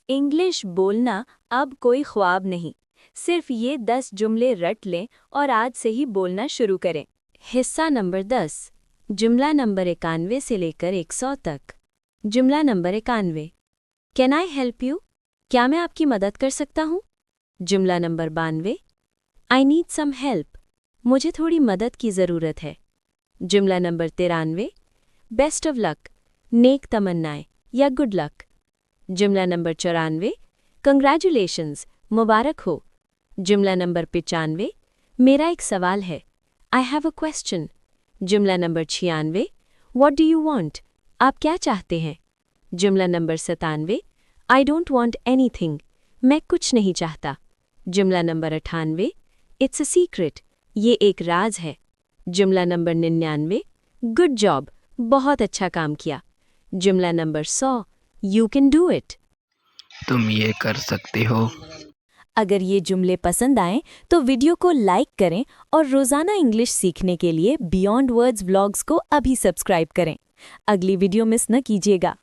English बोलना अब कोई ख्वाब नहीं। सिर्फ ये 10 जुमले रट लें और आज से ही बोलना शुरू करें। हिस्सा नंबर 10। जुमला नंबर 91 से लेकर 100 तक। जुमला number 91। Can I help you? क्या मैं आपकी मदद कर सकता हूँ? जुमला number 92। I need some help. मुझे थोड़ी मदद की ज़रूरत है। जुमला नंबर 93। Best of luck. नेक तमन्नाएं या गुड लक। जुमला नंबर 94। कंग्रेचुलेशंस, मुबारक हो। जुमला नंबर 95। मेरा एक सवाल है। I have a question. जुमला number 96। What do you want? आप क्या चाहते हैं? जुमला number 97। I don't want anything. मैं कुछ नहीं चाहता। जुमला नंबर 98। It's a secret. ये एक राज है। जुमला नंबर 99। गुड जॉब, बहुत अच्छा काम किया। जुमला number 100। You can do it. तुम ये कर सकते हो। अगर ये जुमले पसंद आएं तो वीडियो को लाइक करें और रोज़ाना इंग्लिश सीखने के लिए बियॉन्ड वर्ड्स व्लॉग्स को अभी सब्सक्राइब करें। अगली वीडियो मिस न कीजिएगा।